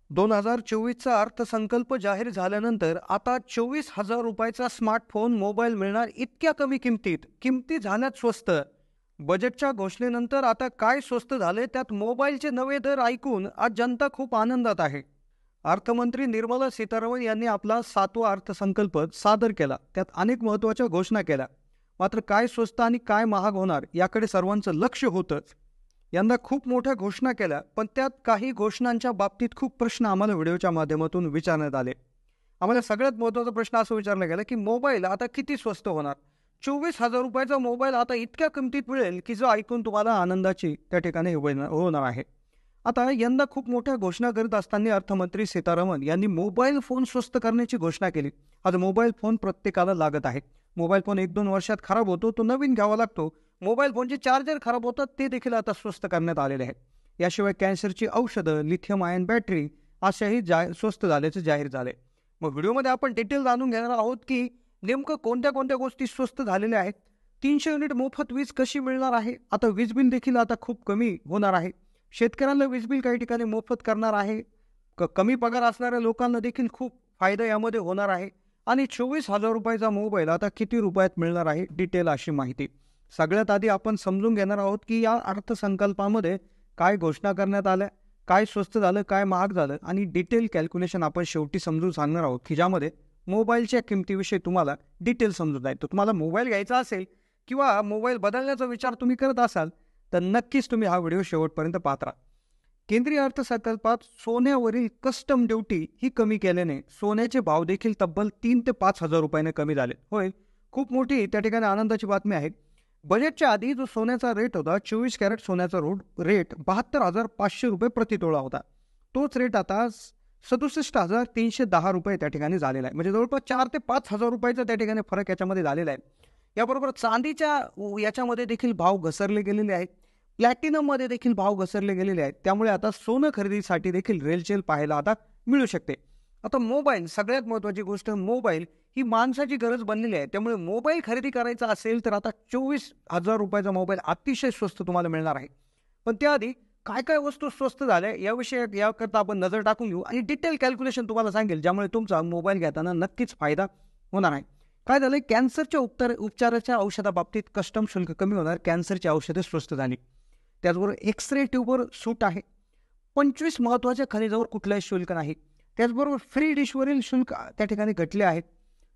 2024चा अर्थसंकल्प जाहीर झाल्यानंतर आता 24,000 रुपयाचा स्मार्टफोन मोबाईल मिळणार इतक्या कमी किमतीत. किमती झाल्यात स्वस्त. बजेटच्या घोषणेनंतर आता काय स्वस्त झाले त्यात मोबाईलचे नवे दर ऐकून आज जनता खूप आनंदात आहे. अर्थमंत्री निर्मला सीतारामन यांनी आपला 7वा अर्थसंकल्प सादर केला. त्यात अनेक महत्त्वाच्या घोषणा केल्या. मात्र काय स्वस्त आणि काय महाग होणार याकडे सर्वांचं लक्ष होतंच. यंदा खूप मोठ्या घोषणा केल्या, पण त्यात काही घोषणांच्या बाबतीत खूप प्रश्न आम्हाला व्हिडिओच्या माध्यमातून विचारण्यात आले. आम्हाला सगळ्यात महत्त्वाचा प्रश्न असा विचारला गेला की मोबाईल आता किती स्वस्त होणार. 24,000 रुपयाचा मोबाईल आता इतक्या किमतीत मिळेल की जो ऐकून तुम्हाला आनंदाची त्या ठिकाणी होणार आहे. आता यंदा खूप मोठ्या घोषणा करीत असताना अर्थमंत्री सीतारामन यांनी मोबाईल फोन स्वस्त करण्याची घोषणा केली. आज मोबाईल फोन प्रत्येकाला लागत आहे. मोबाईल फोन 1-2 वर्षात खराब होतो, तो नवीन घ्यावा लागतो. मोबाईल फोनचे चार्जर खराब होतात, ते देखील आता स्वस्त करण्यात आलेले आहेत. याशिवाय कॅन्सरची औषधं, लिथियम आयन बॅटरी अशाही स्वस्त झाल्याचे जाहीर झाले. मग व्हिडिओमध्ये आपण डिटेल जाणून घेणार आहोत की नेमकं कोणत्या कोणत्या गोष्टी स्वस्त झालेल्या आहेत. 300 युनिट मोफत वीज कशी मिळणार आहे. आता वीज बिल देखील आता खूप कमी होणार आहे. शेतकऱ्यांना वीज बिल काही ठिकाणी मोफत करणार आहे. कमी पगार असणाऱ्या लोकांना देखील खूप फायदा यामध्ये होणार आहे. आणि 24,000 रुपयाचा मोबाईल आता किती रुपयात मिळणार आहे, डिटेल अशी माहिती. सगळ्यात आधी आपण समजून घेणार आहोत की या अर्थसंकल्पामध्ये काय घोषणा करण्यात आल्या, काय स्वस्त झालं, काय महाग झालं आणि डिटेल कॅल्क्युलेशन आपण शेवटी समजून सांगणार आहोत की ज्यामध्ये मोबाईलच्या किमतीविषयी तुम्हाला डिटेल समजून जाईल. तर तुम्हाला मोबाईल घ्यायचा असेल किंवा मोबाईल बदलण्याचा विचार तुम्ही करत असाल तर नक्कीच तुम्ही हा व्हिडिओ शेवटपर्यंत पाहत राहा. केंद्रीय अर्थसंकल्पात सोन्यावरील कस्टम ड्युटी ही कमी केल्याने सोन्याचे भाव देखील तब्बल 3 ते 5,000 रुपयाने कमी झाले. होय, खूप मोठी त्या ठिकाणी आनंदाची बातमी आहे. बजेटच्या आधी जो सोन्याचा रेट होता, 24 कॅरेट सोन्याचा रेट 72,500 रुपये प्रति तोळा होता. तोच रेट आता 67,310 रुपये त्या ठिकाणी झालेला आहे. म्हणजे जवळपास 4 ते 5,000 रुपयाचा त्या ठिकाणी फरक याच्यामध्ये झालेला आहे. याबरोबर चांदीच्या याच्यामध्ये देखील भाव घसरले गेलेले आहेत. प्लॅटिनममध्ये देखील भाव घसरले गेलेले आहेत. त्यामुळे आता सोनं खरेदीसाठी देखील रेलचेल पाहायला आता मिळू शकते. आता मोबाईल, सगळ्यात महत्त्वाची गोष्ट, मोबाईल ही माणसाची गरज बनलेली आहे. त्यामुळे मोबाईल खरेदी करायचा असेल तर आता 24,000 रुपयाचा मोबाईल अतिशय स्वस्त तुम्हाला मिळणार आहे. पण त्याआधी काय काय वस्तू स्वस्त झाल्या याविषयी याकरता आपण नजर टाकून घेऊ आणि डिटेल कॅल्क्युलेशन तुम्हाला सांगेल, ज्यामुळे तुमचा मोबाईल घेताना नक्कीच फायदा होणार आहे. काय झालं, कॅन्सरच्या उपचाराच्या औषधाबाबतीत कस्टम शुल्क कमी होणार. कॅन्सरची औषधे स्वस्त झाली. त्याचबरोबर एक्सरे ट्यूबवर सूट आहे. 25 महत्त्वाच्या खनिजावर कुठलाही शुल्क नाही. त्याचबरोबर फ्री डिशवरील शुल्क त्या ठिकाणी घटले आहेत.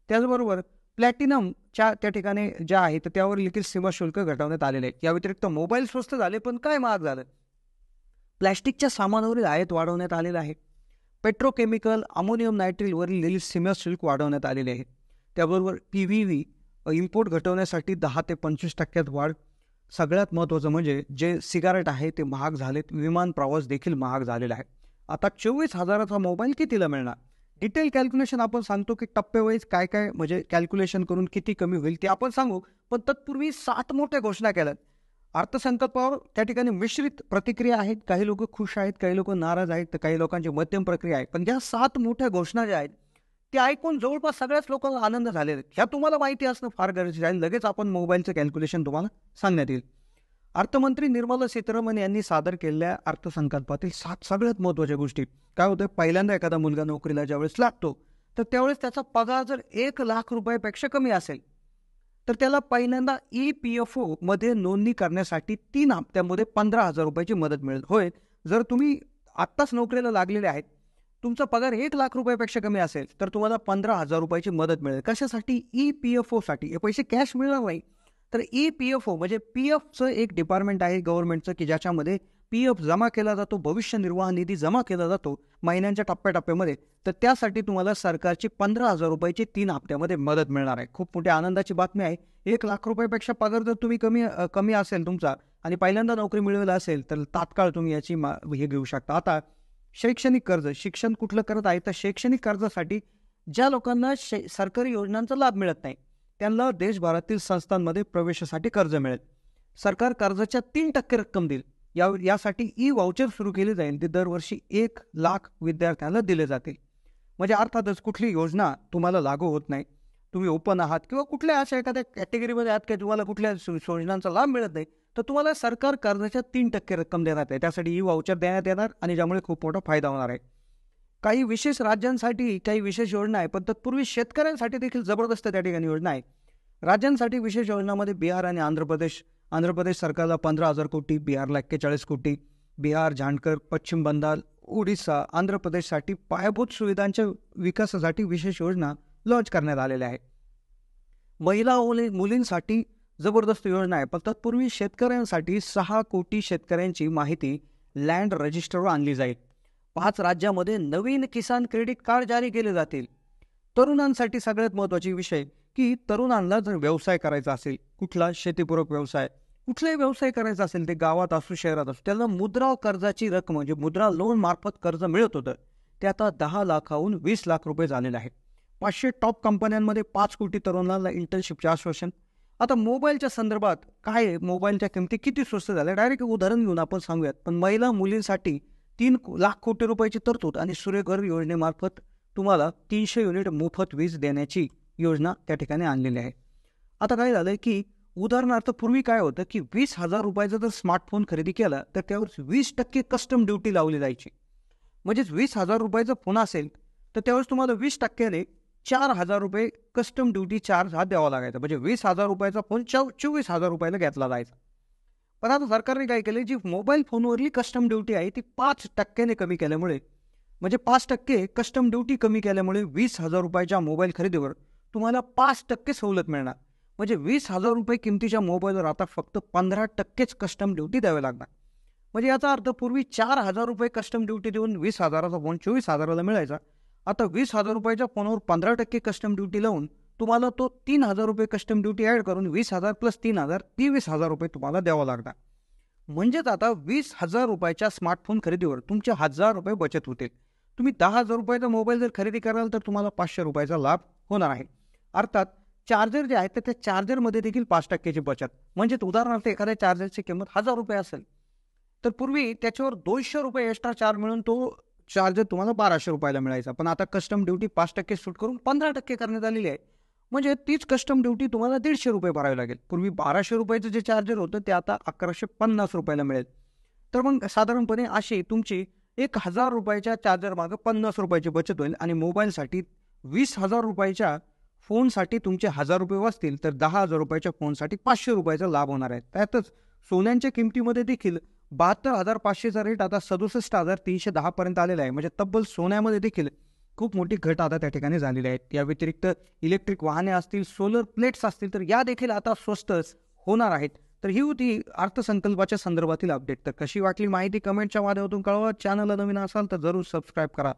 त्याचबरोबर प्लॅटिनमच्या त्या ठिकाणी ज्या आहेत त्यावर देखील सीमा शुल्क घटवण्यात आलेले आहे. या व्यतिरिक्त मोबाईल स्वस्त झाले, पण काय महाग झालं, प्लॅस्टिकच्या सामानावरील आयात वाढवण्यात आलेला आहे. पेट्रोकेमिकल, अमोनियम नायट्रेटवरील सीमा शुल्क वाढवण्यात आलेले आहे. त्याबरोबर PVV इम्पोर्ट घटवण्यासाठी 10 ते 25% वाढ. सगळ्यात महत्त्वाचं म्हणजे जे सिगारेट आहे ते महाग झालेत. विमान प्रवास देखील महाग झालेला आहे. आता 24,000चा मोबाईल कितीला मिळणार, डिटेल कॅल्क्युलेशन आपण सांगतो की टप्पेवाईज काय काय म्हणजे कॅल्क्युलेशन करून किती कमी होईल ते आपण सांगू. पण तत्पूर्वी 7 मोठ्या घोषणा केल्यात. अर्थसंकल्पावर त्या ठिकाणी मिश्रित प्रतिक्रिया आहेत. काही लोक खुश आहेत, काही लोक नाराज आहेत, तर काही लोकांची मध्यम प्रक्रिया आहे. पण ज्या 7 मोठ्या घोषणा ज्या आहेत त्या ऐकून जवळपास सगळ्याच लोकांना आनंद झालेला आहे. ह्या तुम्हाला माहिती असणं फार गरजेचं आहे. लगेच आपण मोबाईलचं कॅल्क्युलेशन तुम्हाला सांगण्यात येईल. अर्थमंत्री निर्मला सीतारामन यांनी सादर केलेल्या अर्थसंकल्पातील 7 सगळ्यात महत्त्वाच्या गोष्टी. काय होतं, पहिल्यांदा एखादा मुलगा नोकरीला ज्यावेळेस लागतो तर त्यावेळेस त्याचा पगार जर 1,00,000 रुपयापेक्षा कमी असेल तर त्याला पहिल्यांदा EPFO मध्ये नोंदणी करण्यासाठी 3 हप्त्यामध्ये 15,000 रुपयाची मदत मिळेल. होय, जर तुम्ही आत्ताच नोकरीला लागलेले आहेत, तुमचा पगार 1,00,000 रुपयापेक्षा कमी असेल तर तुम्हाला 15,000 रुपयाची मदत मिळेल. कशासाठी, EPFO साठी. हे पैसे कॅश मिळणार नाही. तर EPFO म्हणजे PFचं एक डिपार्टमेंट आहे गव्हर्नमेंटचं की ज्याच्यामध्ये PF जमा केला जातो, भविष्य निर्वाह निधी जमा केला जातो महिन्यांच्या टप्प्याटप्प्यामध्ये. तर त्यासाठी तुम्हाला सरकारची 15,000 रुपयाची 3 हप्त्यामध्ये मदत मिळणार आहे. खूप मोठी आनंदाची बातमी आहे. 1,00,000 रुपयापेक्षा पगार जर तुम्ही कमी असेल तुमचा आणि पहिल्यांदा नोकरी मिळवली असेल तर तात्काळ तुम्ही याची हे घेऊ शकता. आता शैक्षणिक कर्ज, शिक्षण कुठलं करत आहे तर शैक्षणिक कर्जासाठी ज्या लोकांना सरकारी योजनांचा लाभ मिळत नाही त्यांना देशभरातील संस्थांमध्ये प्रवेशासाठी कर्ज मिळेल. सरकार कर्जाच्या 3% रक्कम देईल. यासाठी वाउचर सुरू केले जाईल. ते दरवर्षी 1,00,000 विद्यार्थ्यांना दिले जातील. म्हणजे अर्थातच कुठली योजना तुम्हाला लागू होत नाही, तुम्ही ओपन आहात किंवा कुठल्या अशा एखाद्या कॅटेगरीमध्ये आहात की तुम्हाला कुठल्या योजनांचा लाभ मिळत नाही, तर तुम्हाला सरकार कर्जाच्या 3% रक्कम देण्यात आहे. त्यासाठी वाउचर देण्यात येणार आणि ज्यामुळे खूप मोठा फायदा होणार आहे. काही विशेष राज्यांसाठी काही विशेष योजना आहे, पण तत्पूर्वी शेतकऱ्यांसाठी देखील जबरदस्त त्या ठिकाणी योजना आहे. राज्यांसाठी विशेष योजनामध्ये बिहार आणि आंध्र प्रदेश. आंध्र प्रदेश सरकारला 15,000 कोटी, बिहारला 41 कोटी. बिहार, झारखंड, पश्चिम बंगाल, ओडिशा, आंध्र प्रदेशसाठी पायाभूत सुविधांच्या विकासासाठी विशेष योजना लॉन्च करण्यात आलेल्या आहे. महिला मुलींसाठी जबरदस्त योजना आहे, पण तत्पूर्वी शेतकऱ्यांसाठी 6 कोटी शेतकऱ्यांची माहिती लँड रजिस्टरवर आणली जाईल. 5 राज्यामध्ये नवीन किसान क्रेडिट कार्ड जारी केले जातील. तरुणांसाठी सगळ्यात महत्त्वाचे विषय की तरुणांना जर व्यवसाय करायचा असेल, कुठला शेतीपूरक व्यवसाय, कुठलाही व्यवसाय करायचा असेल, ते गावात असो शहरात असो, त्याला मुद्रा कर्जाची रक्कम म्हणजे मुद्रा लोन मार्फत कर्ज मिळत होतं, ते आता 10 लाखाहून 20 लाख रुपये झालेले आहे. 500 टॉप कंपन्यांमध्ये 5 कोटी तरुणांना इंटर्नशिपचे आश्वासन. आता मोबाईलच्या संदर्भात काय आहे, मोबाईलच्या किमती किती स्वस्त झाल्या, डायरेक्ट उदाहरण घेऊन आपण सांगूयात. पण महिला मुलींसाठी 3 लाख कोटी रुपयाची तरतूद आणि सूर्यघर योजनेमार्फत तुम्हाला 300 युनिट मोफत वीज देण्याची योजना त्या ठिकाणी आणलेली आहे. आता काय झालंय की उदाहरणार्थ पूर्वी काय होतं की 20,000 रुपयाचा जर स्मार्टफोन खरेदी केला तर त्यावर 20% कस्टम ड्युटी लावली जायची. म्हणजेच 20,000 रुपयाचा फोन असेल तर त्यावेळेस तुम्हाला 20%ने 4,000 रुपये कस्टम ड्युटी चार्ज हा द्यावा लागायचा. म्हणजे 20,000 रुपयाचा फोन 24,000 रुपयाला घेतला जायचा. पण आता सरकारने काय केले, जी मोबाईल फोनवरली कस्टम ड्युटी आहे ती 5%ने कमी केल्यामुळे, म्हणजे 5% कस्टम ड्युटी कमी केल्यामुळे 20,000 रुपयाच्या मोबाईल खरेदीवर तुम्हाला 5% सवलत मिळणार. म्हणजे 20,000 रुपये किमतीच्या मोबाईलवर आता फक्त 15%च कस्टम ड्युटी द्यावी लागणार. म्हणजे याचा अर्थ पूर्वी 4,000 रुपये कस्टम ड्युटी देऊन 20,000चा फोन 24,000ला मिळायचा. आता 20,000 रुपयाच्या फोनवर 15% कस्टम ड्युटी लावून तुम्हाला तो 3,000 रुपये कस्टम ड्युटी ॲड करून 20,000 प्लस 3,000 23,000 रुपये तुम्हाला द्यावं लागणार. म्हणजेच आता 20,000 रुपयाच्या स्मार्टफोन खरेदीवर तुमचे 1,000 रुपये बचत होतील. तुम्ही 10,000 रुपयाचा मोबाईल जर खरेदी कराल तर तुम्हाला 500 रुपयाचा लाभ होणार आहे. अर्थात चार्जर जे आहे तर त्या चार्जरमध्ये देखील 5%ची बचत. म्हणजे उदाहरणार्थ एखाद्या चार्जरची किंमत 1,000 रुपये असेल तर पूर्वी त्याच्यावर 200 रुपये एक्स्ट्रा चार्ज मिळून तो चार्जर तुम्हाला 1,200 रुपयाला मिळायचा. पण आता कस्टम ड्युटी 5% सूट करून 15% करण्यात आलेली आहे. म्हणजे तीच कस्टम ड्युटी तुम्हाला 150 रुपये भरावी लागेल. पूर्वी 1,200 रुपयाचं जे चार्जर होतं ते आता 1,150 रुपयाला मिळेल. तर मग साधारणपणे अशी तुमची 1,000 रुपयाच्या चार्जर मागं 50 रुपयाची बचत होईल आणि मोबाईलसाठी 20,000 रुपयाच्या फोनसाठी तुमचे 1,000 रुपये वाचतील, तर 10,000 रुपयाच्या फोनसाठी 500 रुपयाचा लाभ होणार आहे. त्यातच सोन्यांच्या किमतीमध्ये देखील 72,500चा रेट आता 67,310 पर्यंत आलेला आहे. म्हणजे तब्बल सोन्यामध्ये देखील खूप मोठी घट आता त्या ठिकाणी झालेली आहे. या व्यतिरिक्त इलेक्ट्रिक वाहने असतील, सोलर प्लेट्स असतील, तर या देखील आता स्वस्तच होणार आहेत. तर ही होती अर्थसंकल्पाच्या संदर्भातील अपडेट. तर कशी वाटली माहिती कमेंटच्या माध्यमातून कळवा. चॅनलला नवीन असाल तर जरूर सबस्क्राईब करा.